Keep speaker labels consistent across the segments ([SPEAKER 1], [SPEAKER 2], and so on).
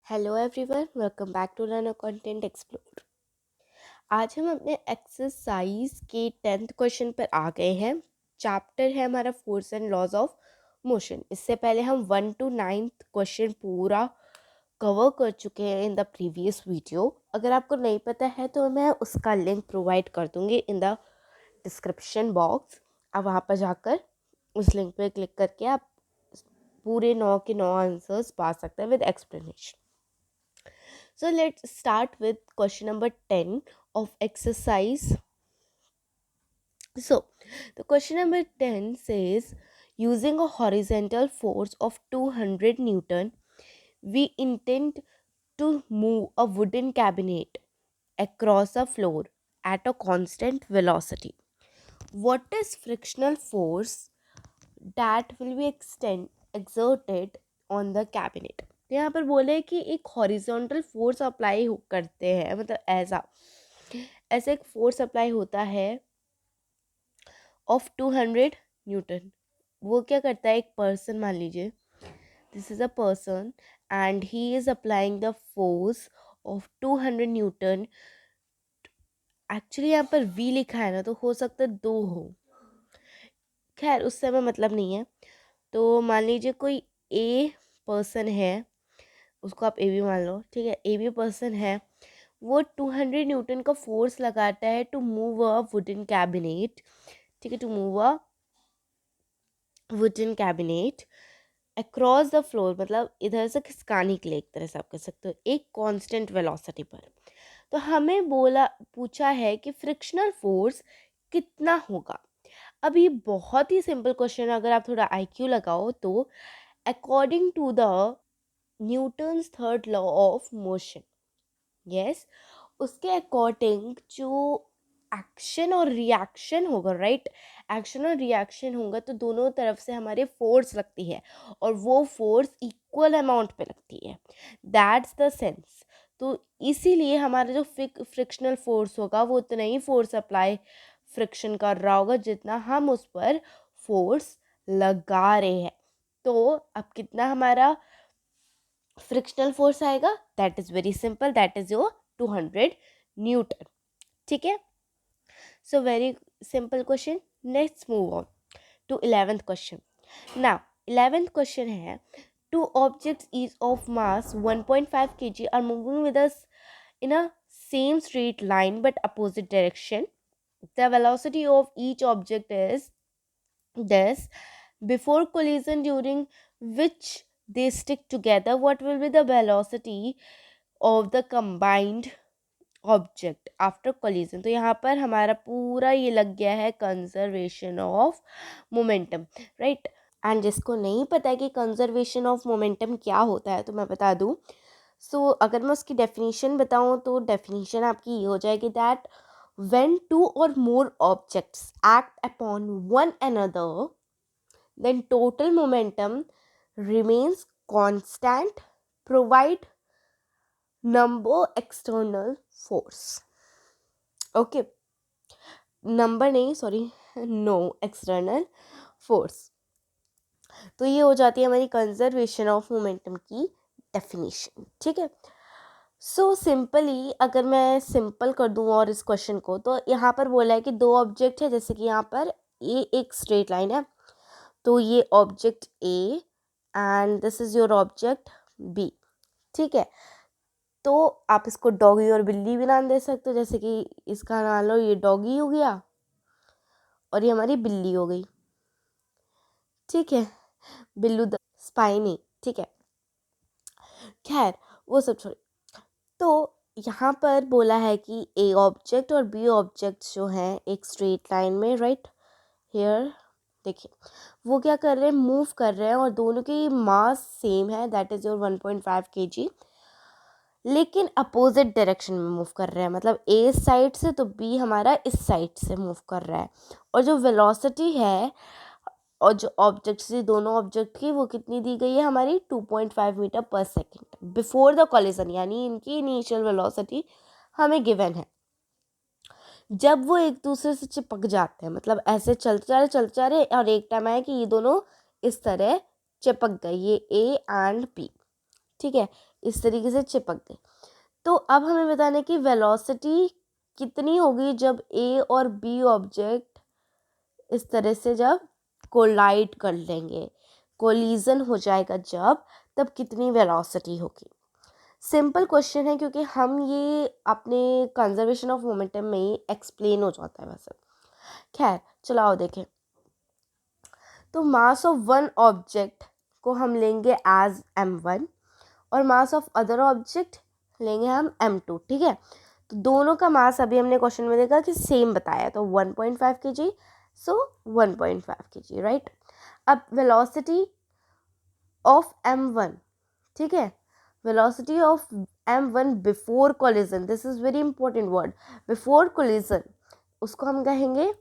[SPEAKER 1] Hello everyone, welcome back to learn content explore. आज हम अपने एक्सरसाइज के 10th क्वेश्चन पर आ गए हैं। चैप्टर है हमारा force and laws of motion. इससे पहले हम 1 to 9th क्वेश्चन पूरा कवर कर चुके हैं इन द प्रीवियस वीडियो। अगर आपको नहीं पता है तो मैं उसका लिंक प्रोवाइड कर दूँगी इन द डिस्क्रिप्शन बॉक्स। आप वहाँ पर जाकर उस लिंक पर क्लिक करके आप पूरे 9 के 9 आंसर्स पा सकते हैं with explanation. So let's start with question number 10 of exercise. So the question number 10 says, using a horizontal force of 200 Newton, we intend to move a wooden cabinet across a floor at a constant velocity. What is frictional force that will be exerted on the cabinet? तो यहाँ पर बोले कि एक horizontal force apply करते हैं, मतलब ऐसा एक फोर्स अप्लाई होता है ऑफ 200 न्यूटन। वो क्या करता है, एक पर्सन मान लीजिए, this is a person and he is applying the force of 200 Newton. Actually यहाँ पर वी लिखा है ना, तो हो सकता है दो हो, खैर उससे हमें मतलब नहीं है। तो मान लीजिए कोई ए पर्सन है, उसको आप ए बी मान लो, ठीक है। ए बी पर्सन है, वो 200 न्यूटन का फोर्स लगाता है to move a wooden cabinet, ठीक है, to move a wooden cabinet across the floor, मतलब इधर से खिसकाने के लिए, एक तरह से आप कह सकते हो, एक कांस्टेंट वेलोसिटी पर। तो हमें पूछा है कि फ्रिक्शनल फोर्स कितना होगा। अब ये बहुत ही सिंपल क्वेश्चन है, अगर आप थोड़ा आईक्यू लगाओ तो according to the Newton's third law of motion, yes, उसके अकॉर्डिंग जो एक्शन और रिएक्शन होगा, राइट, एक्शन और रिएक्शन होगा तो दोनों तरफ से हमारे फोर्स लगती है और वो फोर्स इक्वल अमाउंट पे लगती है, दैट्स द सेंस। तो इसीलिए हमारा जो फ्रिक्शनल फोर्स होगा वो उतना ही फोर्स अप्लाई फ्रिक्शन कर रहा होगा जितना हम उस पर फोर्स लगा रहे हैं। तो अब कितना हमारा फ्रिक्शनल फोर्स आएगा, that is very simple, that is your 200 newton, ठीक है। So very simple question. Let's move on to 11th question. Now 11th question है, two objects each of mass 1.5 kg are moving with us in a same straight line but opposite direction. The velocity of each object is this. Before collision, during which they stick together, what will be the velocity of the combined object after collision? तो यहाँ पर हमारा पूरा ये लग गया है conservation of momentum, right. And जिसको नहीं पता है कि कंजर्वेशन ऑफ मोमेंटम क्या होता है तो मैं बता दूँ। सो अगर मैं उसकी डेफिनेशन बताऊँ तो डेफिनेशन आपकी ये हो जाएगी that when two or more objects act upon one another, then total momentum remains constant, provide number external force, okay, number नहीं, सॉरी, नो एक्सटर्नल फोर्स। तो ये हो जाती है हमारी कंजर्वेशन ऑफ मोमेंटम की डेफिनेशन, ठीक है। सो सिंपली अगर मैं सिंपल कर दूँ और इस क्वेश्चन को, तो यहाँ पर बोला है कि दो ऑब्जेक्ट है, जैसे कि यहाँ पर ये एक स्ट्रेट लाइन है, तो ये object A and this is your object B, ठीक है। तो आप इसको डॉगी और बिल्ली भी नाम दे सकते हो, जैसे कि इसका नाम लो, ये डॉगी हो गया और ये हमारी बिल्ली हो गई, ठीक है, बिल्लू द स्पाइनी, ठीक है। खैर वो सब छोड़िए। तो यहाँ पर बोला है कि ए ऑब्जेक्ट और बी ऑब्जेक्ट जो हैं एक स्ट्रेट लाइन में, राइट, हेयर देखिए वो क्या कर रहे हैं, मूव कर रहे हैं और दोनों की मास सेम है, दैट इज योर 1.5 kg, लेकिन अपोजिट डायरेक्शन में मूव कर रहे हैं, मतलब ए इस साइड से तो बी हमारा इस साइड से मूव कर रहा है। और जो वेलोसिटी है और जो ऑब्जेक्ट्स थी, दोनों ऑब्जेक्ट की, वो कितनी दी गई है हमारी, 2.5 metre per second before the collision, यानी इनकी इनिशियल वेलोसिटी हमें गिवन है। जब वो एक दूसरे से चिपक जाते हैं, मतलब ऐसे चलते जा रहे और एक टाइम आया कि ये दोनों इस तरह चिपक गए, ये ए एंड बी, ठीक है, इस तरीके से चिपक गए। तो अब हमें बताना है कि वेलोसिटी कितनी होगी जब ए और बी ऑब्जेक्ट इस तरह से जब कोलाइड कर लेंगे, कोलिजन हो जाएगा जब, तब कितनी वेलोसिटी होगी। सिंपल क्वेश्चन है क्योंकि हम ये अपने कंजर्वेशन ऑफ मोमेंटम में ही एक्सप्लेन हो जाता है वैसे। खैर चलो आओ देखें। तो मास ऑफ वन ऑब्जेक्ट को हम लेंगे एज m1 और मास ऑफ अदर ऑब्जेक्ट लेंगे हम m2, ठीक है। तो दोनों का मास अभी हमने क्वेश्चन में देखा कि सेम बताया, तो 1.5 kg, सो 1.5 kg, राइट। अब वेलोसिटी ऑफ m1, ठीक है, velocity of m1 before collision, this is very important word, before collision, उसको हम कहेंगे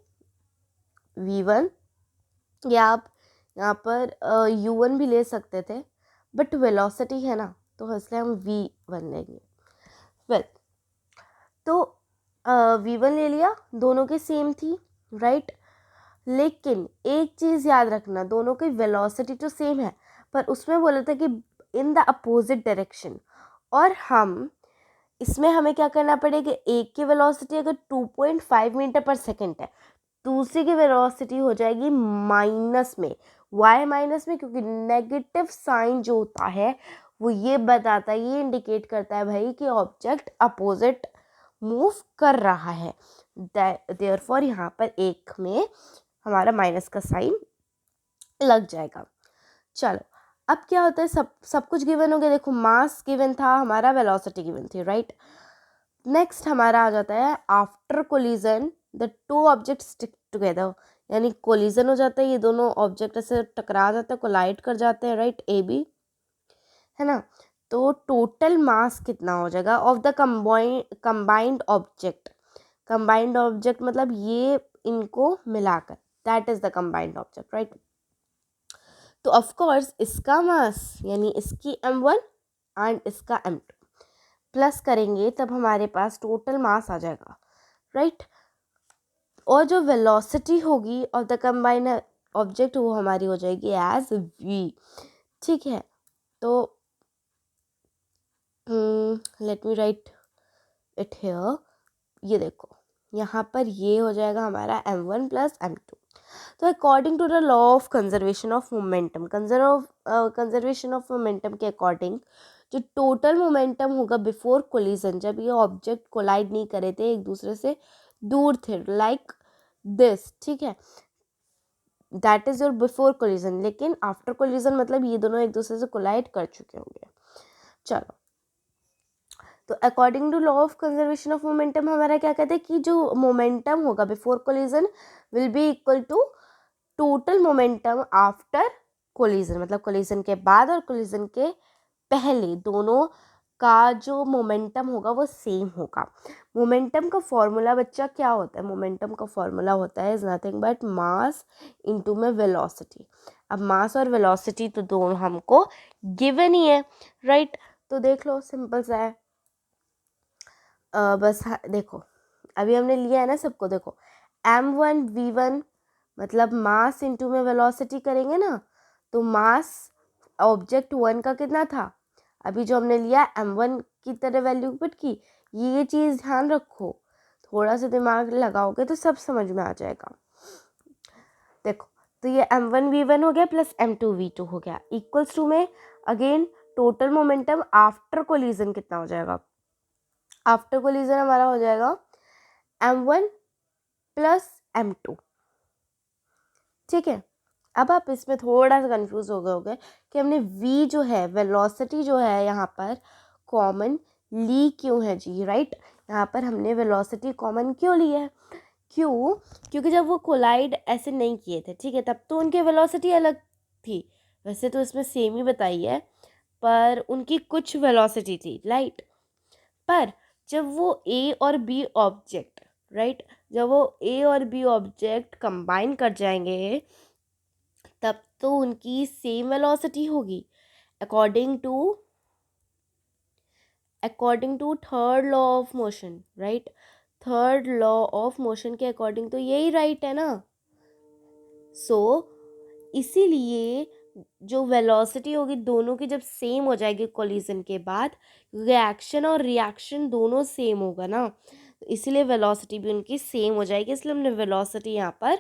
[SPEAKER 1] v1, या आप यहाँ पर u1 भी ले सकते थे, बट वेलोसिटी है ना तो इसलिए हम v1 लेंगे। वेल तो v1 ले लिया, दोनों की सेम थी, राइट। लेकिन एक चीज़ याद रखना, दोनों की वेलोसिटी तो सेम है, पर उसमें बोला था कि इन द अपोजिट डायरेक्शन, और हम इसमें हमें क्या करना पड़ेगा, एक की वेलोसिटी अगर 2.5 मीटर पर सेकेंड है, दूसरी की वेलोसिटी हो जाएगी माइनस में। वाई माइनस में? क्योंकि नेगेटिव साइन जो होता है वो ये बताता है, ये इंडिकेट करता है भाई कि ऑब्जेक्ट अपोजिट मूव कर रहा है। देयरफॉर यहाँ पर एक में हमारा माइनस का साइन लग जाएगा। चलो अब क्या होता है, सब कुछ गिवन हो गया। देखो मास गिवन था हमारा, वेलोसिटी गिवन थी, राइट। नेक्स्ट हमारा आ जाता है after collision the two object stick together, यानी कोलिजन हो जाता है, ये दोनों ऑब्जेक्ट ऐसे टकरा जाते हैं, कोलाइड कर जाते हैं, राइट, ए बी, है ना। तो टोटल मास कितना हो जाएगा of the combined object, combined object मतलब ये इनको मिलाकर, that is the combined object, right. तो ऑफ कोर्स इसका मास यानी इसकी m1 एंड इसका m2 प्लस करेंगे तब हमारे पास टोटल मास आ जाएगा, राइट। और जो वेलोसिटी होगी ऑफ द कंबाइंड ऑब्जेक्ट वो हमारी हो जाएगी एज v, ठीक है। तो let me right it here, ये देखो यहाँ पर ये हो जाएगा हमारा m1 प्लस m2। तो according to the law of conservation of momentum, conservation of momentum के अकॉर्डिंग जो टोटल मोमेंटम होगा बिफोर कोलिजन, जब ये ऑब्जेक्ट कोलाइड नहीं करे थे, एक दूसरे से दूर थे, लाइक दिस, ठीक है, that is your before collision. लेकिन आफ्टर कोलिजन मतलब ये दोनों एक दूसरे से कोलाइड कर चुके होंगे। चलो तो according to law of conservation of momentum हमारा क्या कहते हैं कि जो मोमेंटम होगा before collision will be equal to total momentum after collision, मतलब कोलिजन के बाद और कोलिजन के पहले दोनों का जो मोमेंटम होगा वो सेम होगा। मोमेंटम का फॉर्मूला बच्चा क्या होता है, मोमेंटम का फॉर्मूला होता है is nothing but mass into में वेलोसिटी। अब मास और वेलोसिटी तो दोनों हमको गिवन ही है, राइट। तो देख लो सिंपल सा है, बस देखो अभी हमने लिया है ना सबको, देखो m1 v1 मतलब मास इनटू में वेलोसिटी करेंगे ना, तो मास ऑब्जेक्ट 1 का कितना था, अभी जो हमने लिया m1 की तरह वैल्यू पुट की, ये चीज़ ध्यान रखो, थोड़ा सा दिमाग लगाओगे तो सब समझ में आ जाएगा। देखो तो ये m1 v1 हो गया प्लस m2 v2 हो गया, इक्वल्स टू में again total momentum after collision कितना हो जाएगा, आफ्टर कोलिजन हमारा हो जाएगा m1 प्लस m2, ठीक है। अब आप इसमें थोड़ा सा कंफ्यूज हो गए होंगे कि हमने v जो है वेलोसिटी जो है यहाँ पर कॉमन ली क्यों है जी, राइट। यहाँ पर हमने वेलोसिटी कॉमन क्यों ली है, क्यों, क्योंकि जब वो कोलाइड ऐसे नहीं किए थे, ठीक है, तब तो उनकी वेलोसिटी अलग थी, वैसे तो इसमें सेम ही बताई है, पर उनकी कुछ वेलोसिटी थी, राइट। पर जब वो ए और बी ऑब्जेक्ट, राइट, जब वो ए और बी ऑब्जेक्ट कंबाइन कर जाएंगे तब तो उनकी सेम वेलोसिटी होगी according to third law of motion, right. Third law of motion के अकॉर्डिंग तो यही राइट है ना। सो इसीलिए जो वेलोसिटी होगी दोनों की जब सेम हो जाएगी कोलिजन के बाद, रिएक्शन और रिएक्शन दोनों सेम होगा ना, तो इसीलिए वेलोसिटी भी उनकी सेम हो जाएगी, इसलिए हमने वेलोसिटी यहाँ पर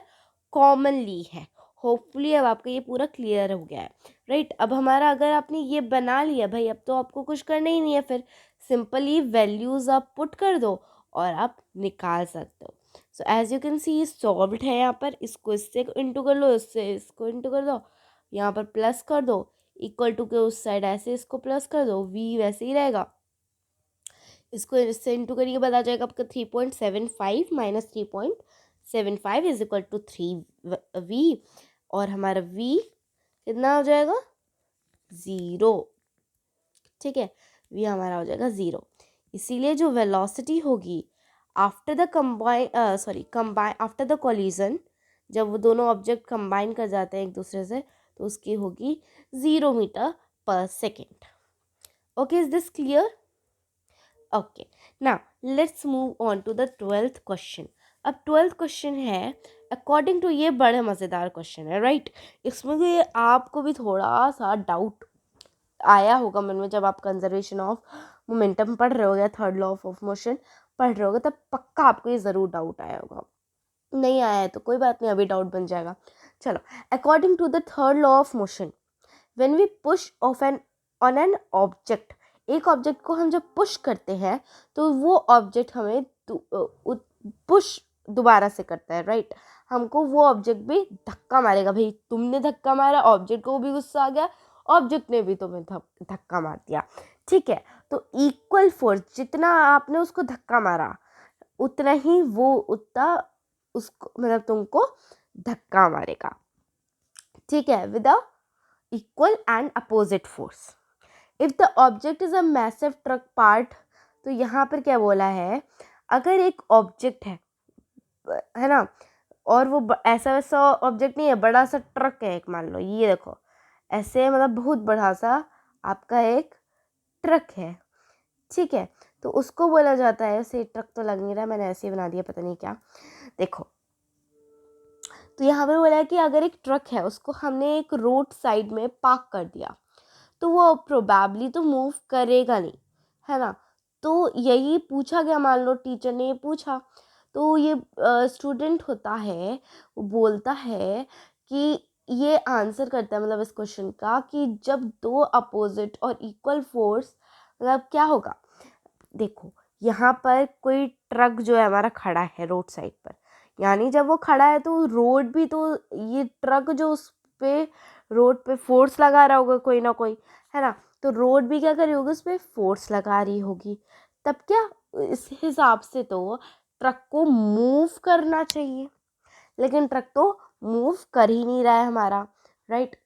[SPEAKER 1] कॉमन ली है। होपफुली अब आपका ये पूरा क्लियर हो गया है, राइट। अब हमारा अगर आपने ये बना लिया भाई, अब तो आपको कुछ करना ही नहीं है, फिर सिंपली वैल्यूज़ आप पुट कर दो और आप निकाल सकते हो। So as you can see ये सॉल्व्ड है, यहाँ पर इसको इससे इंटू कर लो, इससे इसको इंटू कर दो, यहाँ पर प्लस कर दो, इक्वल टू के उस साइड ऐसे इसको प्लस कर दो, v वैसे ही रहेगा, इसको इससे इंटू करिए, बता जाएगा आपका 3.75 minus 3.75 is equal to 3v, और हमारा v कितना हो जाएगा 0, ठीक है, v हमारा हो जाएगा 0। इसीलिए जो वेलोसिटी होगी after the combine after the collision, जब वो दोनों ऑब्जेक्ट कंबाइन कर जाते हैं एक दूसरे से, तो उसकी होगी 0 meter per second. Okay, is this clear? Okay, now let's move on to the 12th question. अब 12th क्वेश्चन है अकॉर्डिंग टू, ये बड़ा मज़ेदार क्वेश्चन है, राइट। इसमें भी आपको भी थोड़ा सा डाउट आया होगा मन में, जब आप कंजर्वेशन ऑफ मोमेंटम पढ़ रहे हो या थर्ड लॉ ऑफ मोशन पढ़ रहे होगे, तब पक्का आपको ये ज़रूर डाउट आया होगा। नहीं आया है तो कोई बात नहीं, अभी डाउट बन जाएगा। चलो, according to the third law of motion, when we push off an on an object, एक ऑब्जेक्ट को हम जब पुश करते हैं तो वो ऑब्जेक्ट हमें पुश दोबारा से करता है, राइट। हमको वो ऑब्जेक्ट भी धक्का मारेगा, भाई तुमने धक्का मारा, ऑब्जेक्ट को भी गुस्सा आ गया, ऑब्जेक्ट ने भी तुम्हें धक्का मार दिया, ठीक है। तो इक्वल फोर्स, जितना आपने उसको धक्का मारा उतना ही वो उतना उसको मतलब तुमको धक्का मारेगा, ठीक है, with a equal and opposite force. If the object is a massive truck part, तो यहाँ पर क्या बोला है, अगर एक ऑब्जेक्ट है ना, और वो ऐसा वैसा ऑब्जेक्ट नहीं है, बड़ा सा ट्रक है एक, मान लो ये देखो ऐसे, मतलब बहुत बड़ा सा आपका एक ट्रक है, ठीक है। तो उसको बोला जाता है, ऐसे ट्रक तो लग नहीं रहा, मैंने ऐसे ही बना दिया, पता नहीं क्या, देखो। तो यहाँ पर बोला है कि अगर एक ट्रक है, उसको हमने एक रोड साइड में पार्क कर दिया, तो वो प्रोबेबली तो मूव करेगा नहीं, है ना। तो यही पूछा गया, मान लो टीचर ने ये पूछा, तो ये स्टूडेंट होता है, वो बोलता है कि ये आंसर करता है मतलब इस क्वेश्चन का, कि जब दो अपोजिट और इक्वल फोर्स, मतलब क्या होगा, देखो यहाँ पर कोई ट्रक जो है हमारा खड़ा है रोड साइड पर, यानी जब वो खड़ा है तो रोड भी, तो ये ट्रक जो उस पे रोड पे फोर्स लगा रहा होगा कोई ना कोई, है ना। तो रोड भी क्या कर रही होगी, उस पर फोर्स लगा रही होगी, तब क्या, इस हिसाब से तो ट्रक को मूव करना चाहिए, लेकिन ट्रक तो मूव कर ही नहीं रहा है हमारा, राइट।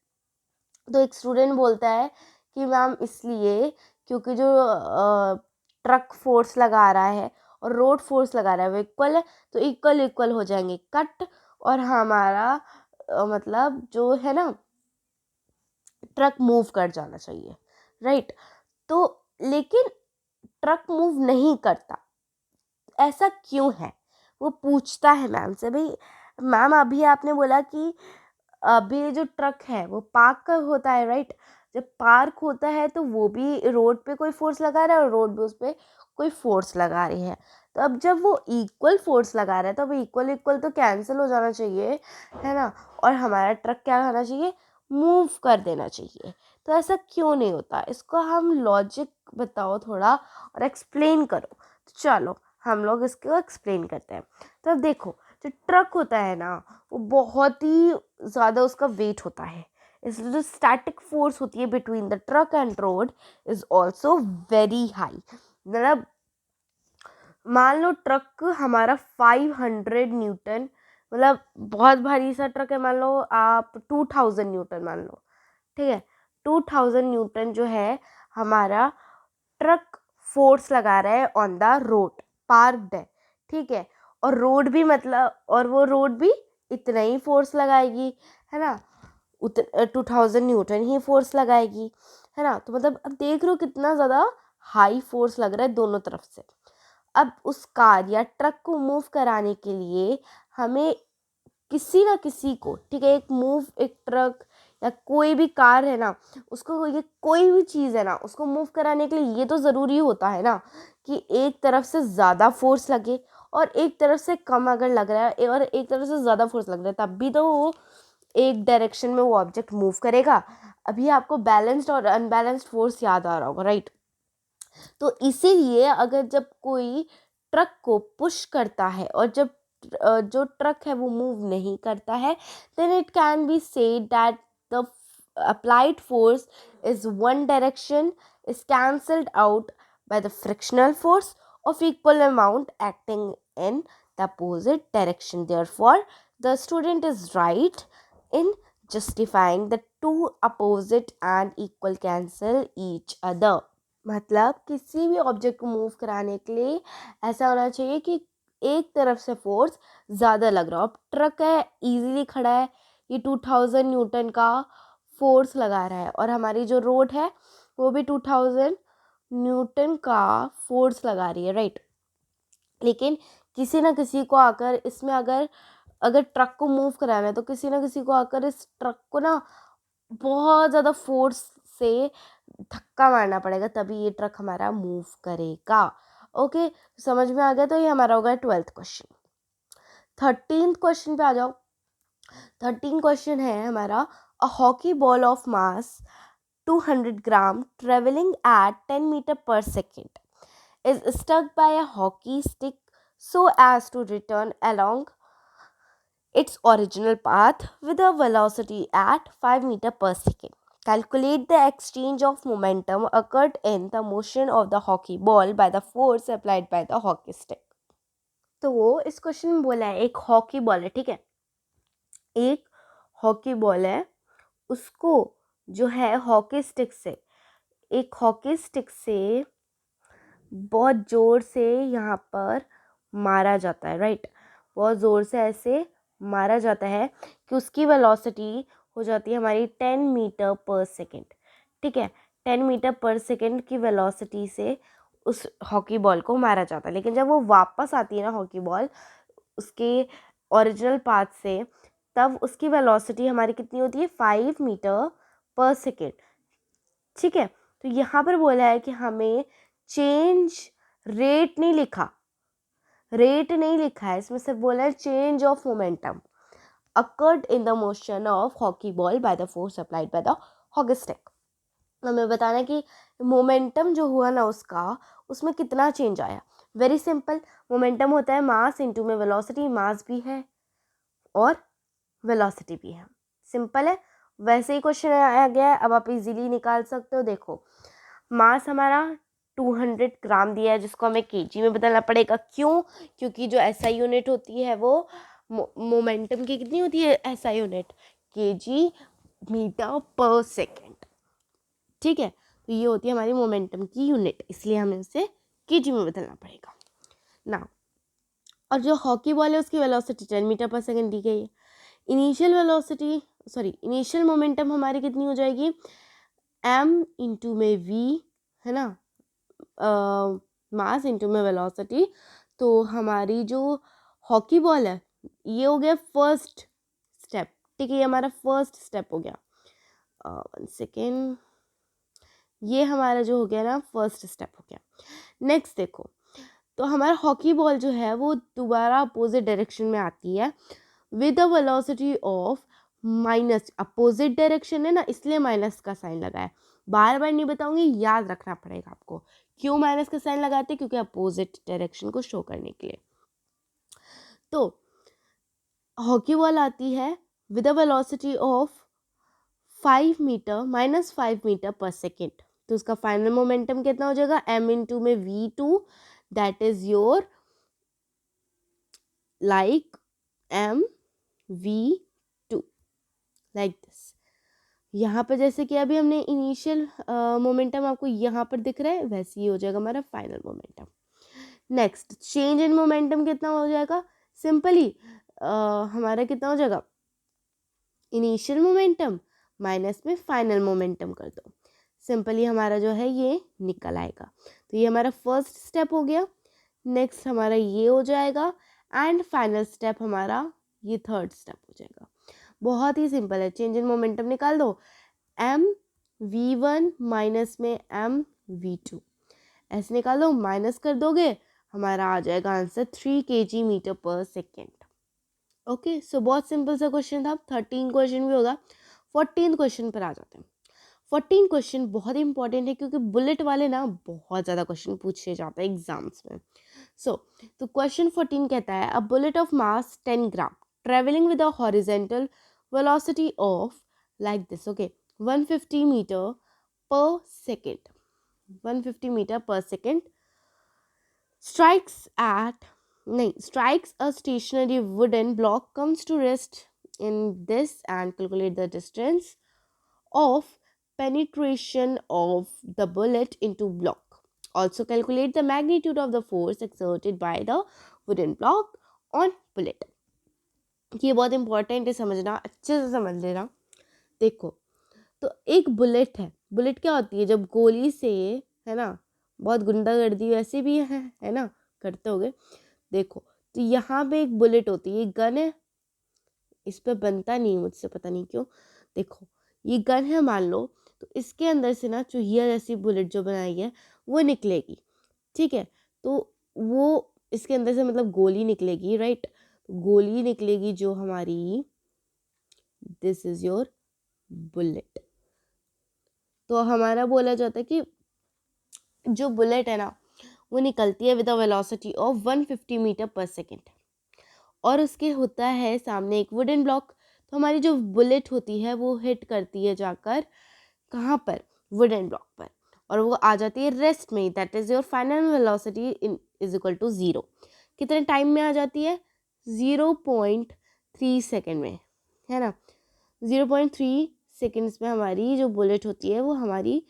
[SPEAKER 1] तो एक स्टूडेंट बोलता है कि मैम इसलिए क्योंकि जो ट्रक फोर्स लगा रहा है और रोड फोर्स लगा रहा है वो इक्वल है, तो इक्वल इक्वल हो जाएंगे कट, और हमारा मतलब जो है ना ट्रक मूव कर जाना चाहिए, राइट। तो लेकिन ट्रक मूव नहीं करता, ऐसा क्यों है, वो पूछता है मैम से, भाई मैम अभी आपने बोला कि अभी जो ट्रक है वो पार्क होता है, राइट। जब पार्क होता है तो वो भी रोड पे कोई फोर्स लगा रहा है और रोड भी उस पर कोई फोर्स लगा रही है, तो अब जब वो इक्वल फोर्स लगा रहा है तो अब इक्वल इक्वल तो कैंसिल हो जाना चाहिए, है ना, और हमारा ट्रक क्या करना चाहिए, मूव कर देना चाहिए। तो ऐसा क्यों नहीं होता, इसको हम लॉजिक बताओ थोड़ा और एक्सप्लेन करो। तो चलो हम लोग इसको एक्सप्लेन करते हैं। तो अब देखो, जो ट्रक होता है ना, वो बहुत ही ज़्यादा उसका वेट होता है, इसलिए जो स्टैटिक फोर्स होती है between the truck and road is also very high. मतलब मान लो ट्रक हमारा 500 न्यूटन, मतलब बहुत भारी सा ट्रक है, मान लो आप 2000 न्यूटन मान लो, ठीक है, 2000 न्यूटन जो है हमारा ट्रक फोर्स लगा रहा है ऑन द रोड, पार्क्ड है, ठीक है, और रोड भी मतलब, और वो रोड भी इतना ही फोर्स लगाएगी, है ना, 2000 न्यूटन ही फोर्स लगाएगी, है ना। तो मतलब अब देख रहे हो कितना ज़्यादा हाई फोर्स लग रहा है दोनों तरफ से। अब उस कार या ट्रक को मूव कराने के लिए हमें किसी ना किसी को, ठीक है, एक ट्रक या कोई भी कार है ना, उसको ये कोई भी चीज़ है ना, उसको मूव कराने के लिए ये तो ज़रूरी होता है ना कि एक तरफ से ज़्यादा फोर्स लगे और एक तरफ से कम अगर लग रहा है और एक तरफ से ज़्यादा फोर्स लग रहा है, तब भी तो वो एक डायरेक्शन में वो ऑब्जेक्ट मूव करेगा। अभी आपको बैलेंस्ड और अनबैलेंस्ड फोर्स याद आ रहा होगा, राइट? तो इसीलिए अगर जब कोई ट्रक को पुश करता है और जब जो ट्रक है वो मूव नहीं करता है, then it can be said that the applied force is one direction is cancelled out by the frictional force of equal amount acting in the opposite direction. Therefore, the student is right in justifying the two opposite and equal cancel each other. मतलब किसी भी object को move कराने के लिए ऐसा होना चाहिए कि एक तरफ से फोर्स ज़्यादा लग रहा हो। अब ट्रक है, इजीली खड़ा है, ये 2000 न्यूटन का फोर्स लगा रहा है और हमारी जो रोड है वो भी 2000 न्यूटन का फोर्स लगा रही है, राइट? लेकिन किसी ना किसी को आकर इसमें अगर अगर ट्रक को मूव कराना है तो किसी ना किसी को आकर इस ट्रक को ना बहुत ज़्यादा फोर्स से धक्का मारना पड़ेगा, तभी ये ट्रक हमारा मूव करेगा। ओके, समझ में आ गया? तो ये हमारा होगा 12th क्वेश्चन। 13th क्वेश्चन पे आ जाओ। 13 क्वेश्चन है हमारा, a hockey ball of mass 200 gram travelling at 10 meter per second is stuck by a hockey stick so as to return along its original path with a velocity at 5 meter per second. Calculate the exchange of momentum occurred in the motion of the hockey ball by the force applied by the hockey stick. तो वो इस question में बोला है, एक hockey ball है, ठीक है, एक हॉकी बॉल है, उसको जो है हॉकी स्टिक से, एक हॉकी स्टिक से बहुत ज़ोर से यहाँ पर मारा जाता है, राइट? बहुत ज़ोर से ऐसे मारा जाता है कि उसकी वेलोसिटी हो जाती है हमारी 10 मीटर पर सेकेंड, ठीक है? 10 मीटर पर सेकेंड की वेलोसिटी से उस हॉकी बॉल को मारा जाता है। लेकिन जब वो वापस आती है ना हॉकी बॉल उसके ओरिजिनल पाथ से, तब उसकी वेलोसिटी हमारी कितनी होती है? 5 मीटर पर सेकेंड, ठीक है? तो यहाँ पर बोला है कि हमें चेंज रेट नहीं लिखा, रेट नहीं लिखा है, इसमें सिर्फ बोला है change of momentum occurred in the motion of hockey ball by the force applied by the hockey stick। हमें बताना है कि मोमेंटम जो हुआ ना उसका, उसमें कितना चेंज आया। वेरी सिंपल, मोमेंटम होता है मास इंटू में वेलोसिटी, मास भी है और वेलोसिटी भी है, सिंपल है। वैसे ही क्वेश्चन आया गया है, अब आप इजीली निकाल सकते हो। देखो, मास हमारा 200 ग्राम दिया है जिसको हमें केजी में बदलना पड़ेगा। क्यों? क्योंकि जो एसआई यूनिट होती है वो मोमेंटम की कितनी होती है? SI unit KG metre per second, ठीक है? तो ये होती है हमारी मोमेंटम की यूनिट, इसलिए हमें उसे केजी में बदलना पड़ेगा ना। और जो हॉकी बॉल है उसकी वेलोसिटी 10 मीटर पर सेकेंड दी गई है। इनिशियल वेलोसिटी इनिशियल मोमेंटम हमारी कितनी हो जाएगी? m इंटू में v, है ना, मास इंटू में वेलोसिटी। तो हमारी जो हॉकी बॉल है ये हो गया फर्स्ट स्टेप, ठीक है, ये हमारा फर्स्ट स्टेप हो गया। 1 सेकेंड, ये हमारा जो हो गया ना फर्स्ट स्टेप हो गया। नेक्स्ट देखो, तो हमारा हॉकी बॉल जो है वो दोबारा अपोजिट डायरेक्शन में आती है with a velocity of minus, opposite direction है ना इसलिए माइनस का साइन लगा है। बार बार नहीं बताऊंगी, याद रखना पड़ेगा आपको क्यों माइनस का साइन लगाते हैं, क्योंकि अपोजिट डायरेक्शन को शो करने के लिए। तो हॉकी बॉल आती है with a velocity of 5 meter minus 5 meter per second, तो उसका फाइनल मोमेंटम कितना हो जाएगा? m इंटू में v2, that is your like mv2, like this. यहाँ पर जैसे कि अभी हमने इनिशियल मोमेंटम आपको यहाँ पर दिख रहा है, वैसे ही हो जाएगा हमारा final momentum. Next, change in momentum कितना हो जाएगा? सिंपली हमारा कितना हो जाएगा? इनिशियल मोमेंटम माइनस में फाइनल मोमेंटम कर दो, सिंपली हमारा जो है ये निकल आएगा। तो ये हमारा फर्स्ट स्टेप हो गया। नेक्स्ट हमारा ये हो जाएगा एंड फाइनल स्टेप हमारा ये थर्ड स्टेप हो जाएगा। बहुत ही सिंपल है, चेंज इन मोमेंटम निकाल दो, एम वी वन माइनस में एम वी टू, ऐसे निकाल दो, माइनस कर दोगे, हमारा आ जाएगा answer 3 kg metre per second. Okay, सो बहुत सिंपल सा क्वेश्चन था, 13 क्वेश्चन भी होगा। 14 क्वेश्चन पर आ जाते हैं। 14 क्वेश्चन बहुत इंपॉर्टेंट है क्योंकि बुलेट वाले ना बहुत ज़्यादा क्वेश्चन पूछे जाते हैं एग्जाम्स में। तो क्वेश्चन 14 कहता है, a bullet of mass 10 gram travelling with a horizontal velocity of like this, okay, 150 meter per second, 150 meter per second, strikes a stationary wooden block, comes to rest in this, and calculate the distance of penetration of the bullet into block. Also calculate the magnitude of the force exerted by the wooden block on bullet. ये बहुत important है समझना, अच्छे से समझ लेना। देखो, तो एक बुलेट है, बुलेट क्या होती है, जब गोली से, है ना, बहुत गुंडागर्दी वैसे भी है ना, करते होगे। देखो, तो यहाँ पे एक बुलेट होती है, गन है, इस पे बनता नहीं मुझसे, पता नहीं क्यों। देखो, ये गन है मान लो, तो इसके अंदर से ना चूहिया जैसी बुलेट जो बनाई है वो निकलेगी, ठीक है। तो वो इसके अंदर से मतलब गोली निकलेगी, राइट, गोली निकलेगी जो हमारी, दिस इज योर बुलेट। तो हमारा बोला जाता है कि जो बुलेट है ना वो निकलती है with a velocity of 150 meter per second, और उसके होता है सामने एक वुडन ब्लॉक। तो हमारी जो बुलेट होती है वो हिट करती है जाकर कहाँ पर, वुडन ब्लॉक पर, और वो आ जाती है रेस्ट में, that is your final velocity is equal to 0। कितने टाइम में आ जाती है, 0.3 सेकेंड में, है ना, 0.3 सेकेंड्स में हमारी जो बुलेट होती है वो हमारी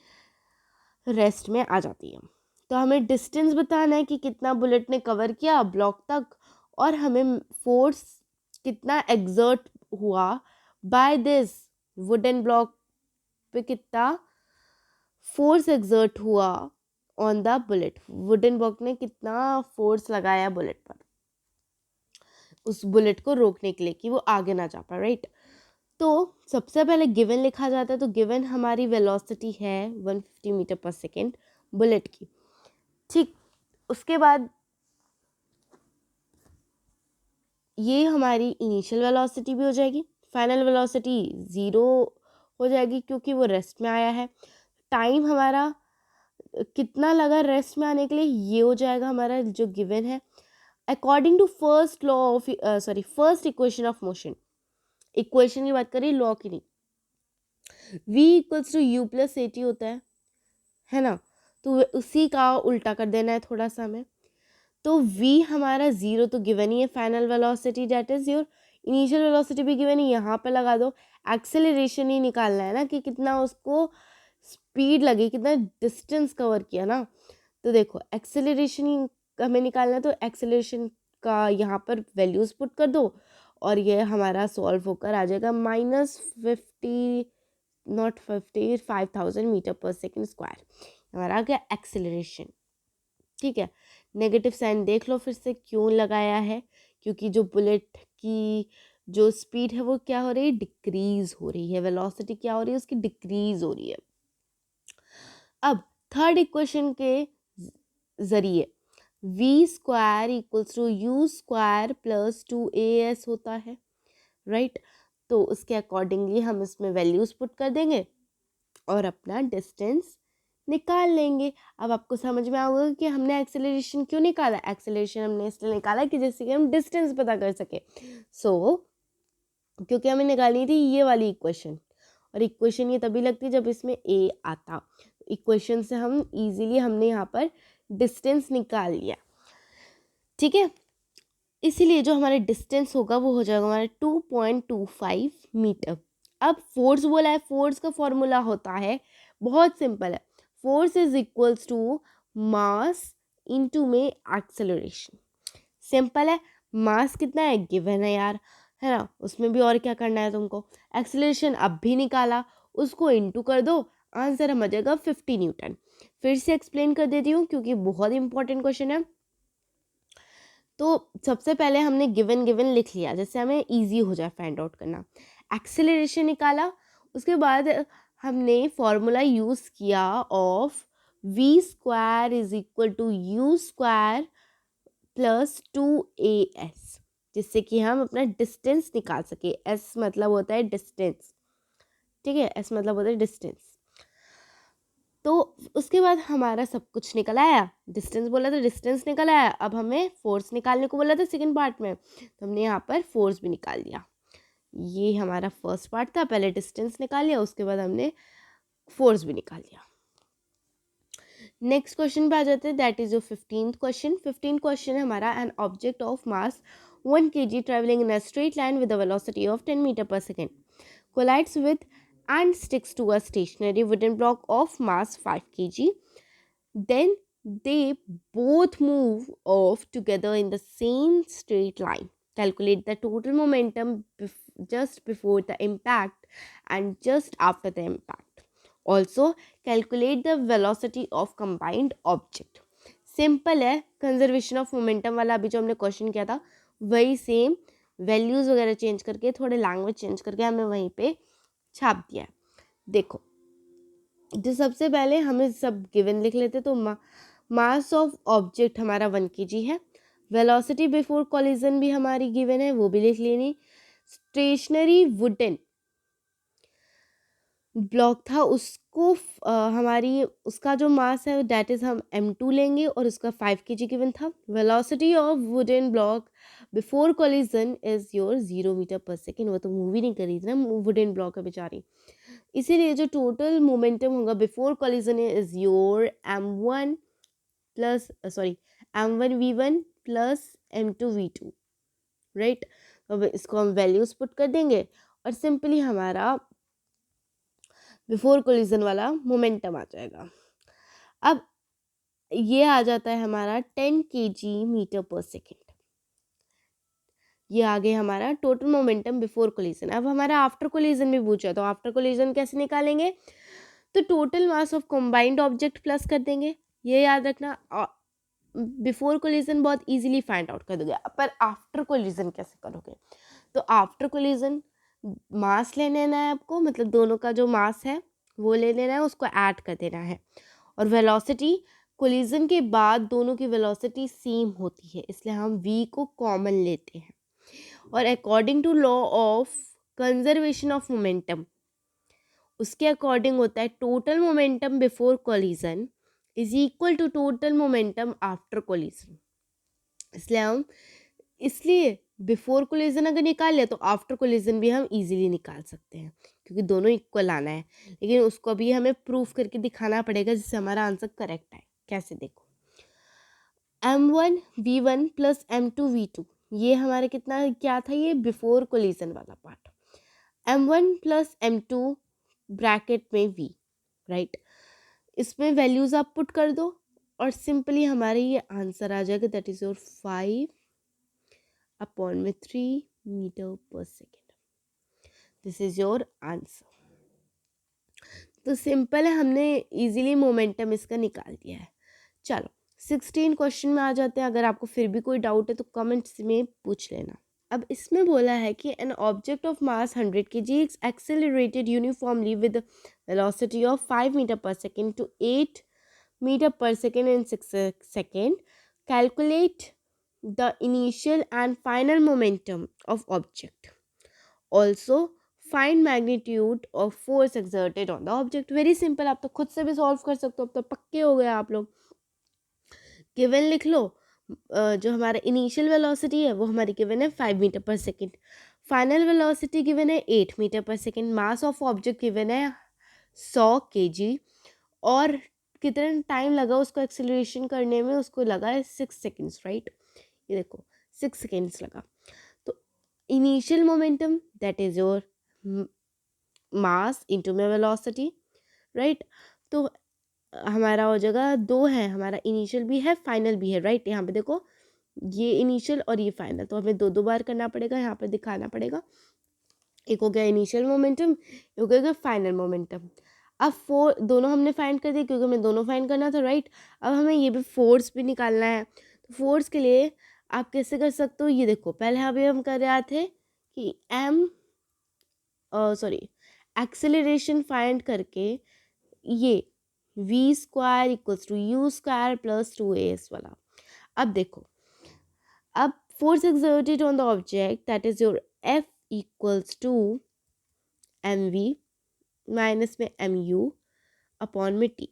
[SPEAKER 1] रेस्ट में आ जाती है। तो हमें डिस्टेंस बताना है कि कितना बुलेट ने कवर किया ब्लॉक तक, और हमें फोर्स कितना एग्जर्ट हुआ बाय दिस वुडन ब्लॉक पे, कितना फोर्स एग्जर्ट हुआ on the bullet, wooden block ने कितना फोर्स लगाया बुलेट पर उस बुलेट को रोकने के लिए कि वो आगे ना जा पाए, राइट। तो सबसे पहले गिवन लिखा जाता है, तो गिवन हमारी वेलोसिटी है 150 मीटर पर सेकेंड बुलेट की, ठीक। उसके बाद ये हमारी इनिशियल वेलोसिटी भी हो जाएगी, फाइनल वेलोसिटी 0 हो जाएगी क्योंकि वो रेस्ट में आया है। टाइम हमारा कितना लगा रेस्ट में आने के लिए, ये हो जाएगा हमारा जो गिवन है, according to first law of first equation of motion. Equation की बात करें, लॉ की नहीं। v equals to u plus a t होता है ना, तो उसी का उल्टा कर देना है थोड़ा सा हमें। तो v हमारा 0 तो गिवन ही है, final velocity that is your, initial velocity भी गिवन ही, यहाँ पे लगा दो। एक्सेलरेशन ही निकालना है ना कि कितना उसको स्पीड लगी, कितना डिस्टेंस कवर किया ना। तो देखो, एक्सेलरेशन हमें निकालना है, तो एक्सेलरेशन का यहाँ पर वैल्यूज पुट कर दो, और ये हमारा सॉल्व होकर आ जाएगा -50 not 50 5000 metre per second square, हमारा आ गया एक्सेलरेशन, ठीक है। नेगेटिव साइन देख लो फिर से क्यों लगाया है, क्योंकि जो बुलेट की जो स्पीड है वो क्या हो रही है, डिक्रीज हो रही है, वेलोसिटी क्या हो रही है उसकी, डिक्रीज हो रही है। अब थर्ड इक्वेशन के जरिए v square equals to u square plus 2as होता है, राइट। तो उसके अकॉर्डिंगली हम इसमें वैल्यूज पुट कर देंगे और अपना डिस्टेंस निकाल लेंगे। अब आपको समझ में आएगा कि हमने एक्सेलरेशन क्यों निकाला। एक्सेलरेशन हमने इसलिए निकाला कि जैसे कि हम डिस्टेंस पता कर सके। क्योंकि हमें निकालनी थी ये वाली इक्वेशन, और इक्वेशन ये तभी लगती जब इसमें a आता। इक्वेशन से हम इजीली हमने यहाँ पर डिस्टेंस निकाल लिया, ठीक है। इसीलिए जो हमारा डिस्टेंस होगा वो हो जाएगा हमारा 2.25 मीटर। अब फोर्स बोला है, फोर्स का फॉर्मूला होता है बहुत सिंपल है, force is equals to mass into में एक्सेलरेशन। सिंपल है, मास कितना है गिवन है यार, है ना, उसमें भी और क्या करना है तुमको। एक्सेलरेशन अब भी निकाला, उसको इनटू कर दो, आंसर हम आ जाएगा 50 न्यूटन। फिर से एक्सप्लेन कर देती हूँ क्योंकि बहुत इंपॉर्टेंट क्वेश्चन है। तो सबसे पहले हमने गिवन लिख लिया, जैसे हमें इजी हो जाए फाइंड आउट करना। एक्सेलरेशन निकाला, उसके बाद हमने फॉर्मूला यूज़ किया of v² is equal to u² plus 2as, जिससे कि हम अपना डिस्टेंस निकाल सके। s मतलब होता है डिस्टेंस, ठीक है, s मतलब होता है डिस्टेंस। तो उसके बाद हमारा सब कुछ निकल आया, डिस्टेंस बोला तो डिस्टेंस निकल आया। अब हमें फोर्स निकालने को बोला था सेकंड पार्ट में, तो हमने यहाँ पर फोर्स भी निकाल लिया। ये हमारा फर्स्ट पार्ट था, पहले डिस्टेंस निकाल लिया, उसके बाद हमने फोर्स भी निकाल लिया। नेक्स्ट क्वेश्चन पे आ जाते हैं, that is your 15th question. 15th question है हमारा, an object of mass 1 kg travelling in a straight line with a velocity of 10 meter per second collides with and sticks to a stationary wooden block of mass 5 kg. Then they both move off together in the same straight line. Calculate the total momentum just before the impact and just after the impact. Also, calculate the velocity of combined object. Simple है, conservation of momentum वाला अभी जो हमने question किया था वही same, values वगैरह change करके, थोड़े लैंग्वेज चेंज करके हमें वहीं पे छाप दिया है। देखो, जो सबसे पहले हमें सब गिवन लिख लेते, तो मास ऑफ ऑब्जेक्ट हमारा 1 kg है, वेलोसिटी बिफोर कॉलिजन भी हमारी गिवन है, वो भी लिख लेनी। स्टेशनरी वुडन ब्लॉक था, उसको हमारी उसका जो मास है डैट इज हम m2 लेंगे, और उसका 5 kg गिवन था। Velocity of wooden block before collision is your 0 meter per second. वो तो मूवी नहीं करी थी ना, वुडन ब्लॉक है बेचारी, इसीलिए जो टोटल मोमेंटम होगा before collision is your m1 plus m1v1 plus m2v2, right. अब इसको हम वैल्यूज पुट कर देंगे और सिंपली हमारा बिफोर कोलिजन वाला मोमेंटम आ जाएगा। अब ये आ जाता है हमारा 10 kg मीटर पर सेकेंड, ये आ गया हमारा टोटल मोमेंटम बिफोर कोलिजन। अब हमारा आफ्टर कोलिजन भी पूछा, तो आफ्टर कोलिजन कैसे निकालेंगे, तो total mass of combined object plus कर देंगे, ये याद रखना। बिफोर कोलिजन बहुत इजीली फाइंड आउट कर दोगे, पर आफ्टर कोलिजन कैसे करोगे, तो आफ्टर कोलिजन मास ले लेना है आपको, मतलब दोनों का जो मास है वो ले लेना है, उसको ऐड कर देना है। और वेलोसिटी, कोलिजन के बाद दोनों की वेलोसिटी सेम होती है, इसलिए हम v को कॉमन लेते हैं। और according to law of conservation of momentum, उसके अकॉर्डिंग होता है total momentum before collision is equal to total momentum after collision. इसलिए बिफोर कोलिजन अगर निकाल लिया तो आफ्टर कोलिजन भी हम इजीली निकाल सकते हैं, क्योंकि दोनों इक्वल आना है। लेकिन उसको भी हमें प्रूफ करके दिखाना पड़ेगा जिससे हमारा आंसर करेक्ट आए। कैसे, देखो, m1v1 प्लस m2v2, ये हमारा कितना क्या था, ये बिफोर कोलिजन वाला part. m1 plus m2 bracket में v, राइट, इसमें वैल्यूज आप पुट कर दो और सिंपली हमारे ये आंसर आ जाएगा, that is your 5/3 metre per second. This is your answer. तो सिंपल है, हमने इजीली मोमेंटम इसका निकाल दिया है। चलो 16 क्वेश्चन में आ जाते हैं। अगर आपको फिर भी कोई डाउट है तो कमेंट्स में पूछ लेना। अब इसमें बोला है कि an object of mass 100 kg is accelerated uniformly with velocity of 5 meter per second to 8 meter per second in 6 seconds. Calculate the initial and final momentum of object. Also, find magnitude of force exerted on the object. Very simple, आप तो खुद से भी solve कर सकते हो, अब तो पक्के हो गए आप लोग। गिवन लिख लो, जो हमारा इनिशियल वेलोसिटी है वो हमारी गिवन है 5 meter per second, final velocity given है 8 metre per second, mass of object given है 100 kg, और कितना टाइम लगा उसको एक्सेलरेशन करने में, उसको लगा है 6 सेकेंड्स, राइट। ये देखो 6 सेकेंड्स लगा। तो initial momentum that is your mass into में वेलोसिटी, राइट। तो हमारा हो जाएगा 2 है, हमारा इनिशियल भी है फाइनल भी है, राइट। यहाँ पे देखो ये इनिशियल और ये फाइनल, तो हमें 2 बार करना पड़ेगा, यहाँ पे दिखाना पड़ेगा। एक हो गया इनिशियल मोमेंटम, एक हो गया फाइनल मोमेंटम। अब दोनों हमने फाइंड कर दिया, क्योंकि हमें दोनों फाइंड करना था, राइट। अब हमें ये भी फोर्स भी निकालना है। तो फोर्स के लिए आप कैसे कर सकते हो, ये देखो, पहले अभी हम कर रहे थे कि m सॉरी एक्सेलरेशन फाइंड करके ये v square equals to u square plus 2as वाला। अब देखो, अब force exerted on the object, that is your F equals to mv minus में mu अपॉन में t,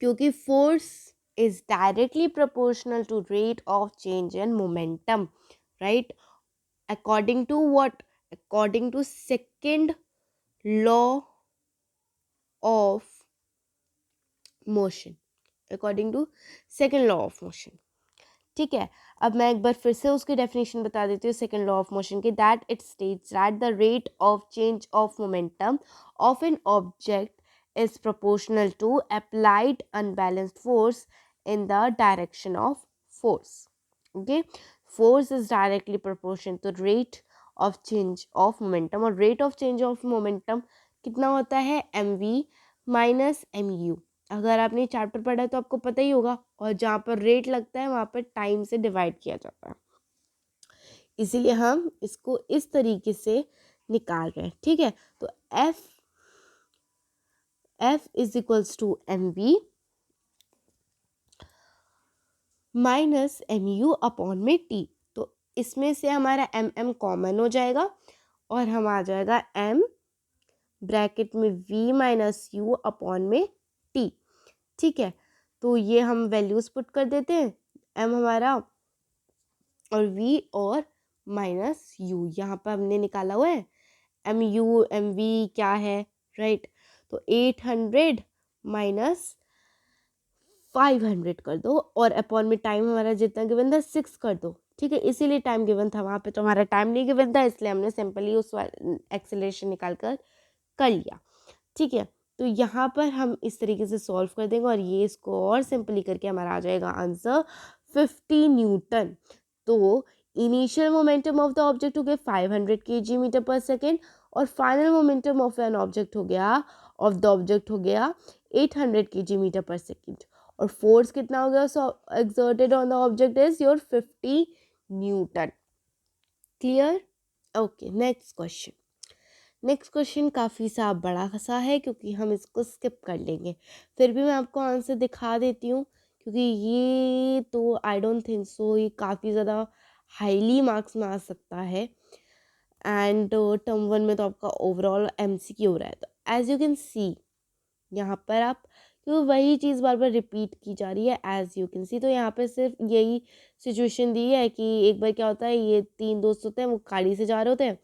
[SPEAKER 1] क्योंकि force is directly proportional to rate of change in momentum, right? According to what? According to second law of motion, according to second law of motion। ठीक है, अब मैं एक बार फिर से उसकी डेफिनेशन बता देती हूँ सेकेंड लॉ ऑफ मोशन की, that it states that the rate of change of momentum of an object is proportional to applied unbalanced force in the direction of force. Okay, force is directly proportional to rate of change of momentum, और rate of change of momentum कितना होता है mv minus mu। अगर आपने chapter पढ़ा है तो आपको पता ही होगा, और जहाँ पर रेट लगता है वहाँ पर टाइम से डिवाइड किया जाता है, इसीलिए हम इसको इस तरीके से निकाल रहे हैं। ठीक है, तो F is equals to m b minus m u upon में टी। तो इसमें से हमारा एम एम कॉमन हो जाएगा और हम आ जाएगा एम ब्रैकेट में v माइनस यू अपॉन में टी। ठीक है, तो ये हम वैल्यूज पुट कर देते हैं, m हमारा और v और माइनस u यहाँ पर हमने निकाला हुआ है, एम यू एम वी क्या है, राइट? तो 800 माइनस 500 कर दो और अपॉन में टाइम हमारा जितना गिवन था 6 कर दो। ठीक है, इसीलिए टाइम गिवन था, वहाँ पे तो हमारा टाइम नहीं गिवन था, इसलिए हमने सिंपली उस एक्सेलरेशन निकाल कर लिया। ठीक है, तो यहाँ पर हम इस तरीके से सॉल्व कर देंगे और ये इसको और सिंपली करके हमारा आ जाएगा आंसर 50 न्यूटन। तो initial momentum of the object हो गया 500 kg मीटर पर सेकेंड, और final momentum of an object हो गया 800 kg मीटर पर सेकेंड, और फोर्स कितना हो गया so exerted on the object is your 50 newton. Clear? Okay, next question काफ़ी सा बड़ा सा है, क्योंकि हम इसको स्किप कर लेंगे, फिर भी मैं आपको आंसर दिखा देती हूँ, क्योंकि ये तो आई डोंट थिंक सो ये काफ़ी ज़्यादा हाईली मार्क्स में आ सकता है, एंड टर्म 1 में तो आपका ओवरऑल MCQ हो रहा है। तो एज यू कैन सी यहाँ पर आप, क्योंकि वही चीज़ बार बार रिपीट की जा रही है, एज यू कैन सी, तो यहाँ पे सिर्फ यही सिचुएशन दी है कि एक बार क्या होता है, ये 3 दोस्त होते हैं, वो गाड़ी से जा रहे होते हैं,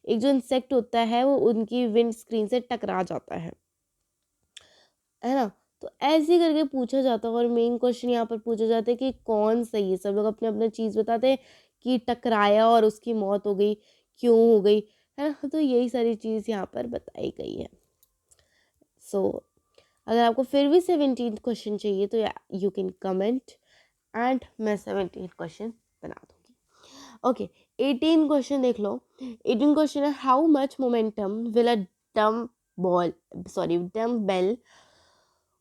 [SPEAKER 1] एक जो इंसेक्ट होता है वो उनकी विंड स्क्रीन से टकरा जाता है ना? तो ऐसे करके पूछा जाता है, और मेन क्वेश्चन यहाँ पर पूछा जाता है कि कौन सही है। सब लोग अपने अपने चीज़ बताते हैं कि टकराया और उसकी मौत हो गई, क्यों हो गई, है ना? तो यही सारी चीज़ यहाँ पर बताई गई है। सो अगर आपको फिर भी 17th क्वेश्चन चाहिए तो यू कैन कमेंट, एंड मैं 17th क्वेश्चन बना दूँगी। ओके, 18 क्वेश्चन देख लो। 18 क्वेश्चन है, how much momentum will a dumbbell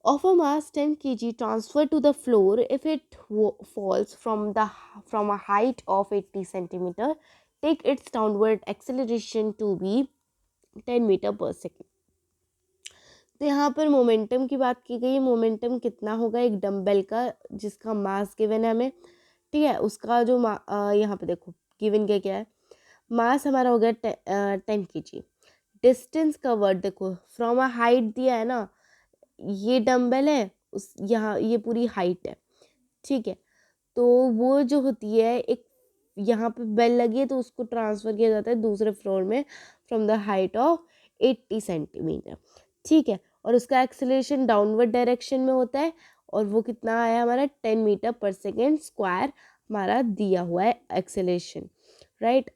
[SPEAKER 1] of a mass 10 kg transferred to the floor if it falls from a height of 80 centimeter? Take its downward acceleration to be 10 meter per second. तो यहाँ पर momentum की बात की गई, momentum कितना होगा एक डम्बेल का जिसका मास गिवन है हमें। ठीक है, उसका जो यहाँ पे देखो गिवन क्या है, मास हमारा हो गया 10 kg। डिस्टेंस कवर्ड देखो, फ्रॉम अ हाइट दिया है ना, ये डम्बल है, उस यहाँ ये पूरी हाइट है। ठीक है, तो वो जो होती है एक यहाँ पे बेल लगी है, तो उसको ट्रांसफ़र किया जाता है दूसरे फ्लोर में from the height of 80 centimetre. ठीक है, और उसका एक्सेलरेशन डाउनवर्ड डायरेक्शन में होता है, और वो कितना आया हमारा 10 मीटर पर सेकेंड स्क्वायर हमारा दिया हुआ है एक्सेलरेशन, राइट?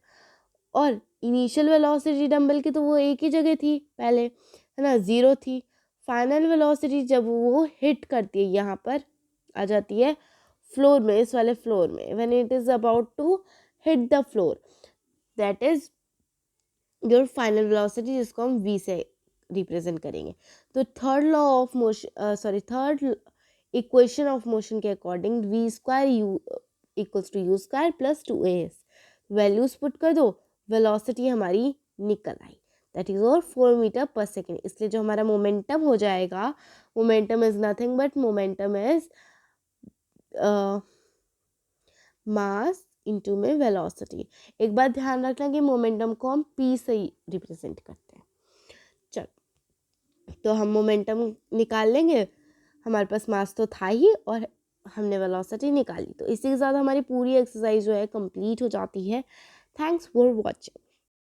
[SPEAKER 1] और इनिशियल वेलोसिटी डंबल की तो वो एक ही जगह थी पहले, है ना, 0 थी। फाइनल वेलोसिटी जब वो हिट करती है यहाँ पर आ जाती है फ्लोर में, इस वाले फ्लोर में, when it is about to hit the floor, that is your final velocity, जिसको हम v से रिप्रेजेंट करेंगे। तो थर्ड इक्वेशन ऑफ मोशन के अकॉर्डिंग v square u equals to u square plus 2as, values put कर दो, वेलोसिटी हमारी निकल आई। दैट इज़ और 4 मीटर पर सेकेंड। इसलिए जो हमारा मोमेंटम हो जाएगा, momentum is nothing but momentum is mass into में वेलोसिटी। एक बात ध्यान रखना कि मोमेंटम को हम p से ही रिप्रेजेंट करते हैं। चल, तो हम मोमेंटम निकाल लेंगे, हमारे पास मास तो था ही और हमने वेलोसिटी निकाली। तो इसी के साथ हमारी पूरी एक्सरसाइज जो है कंप्लीट हो जाती है। Thanks for watching.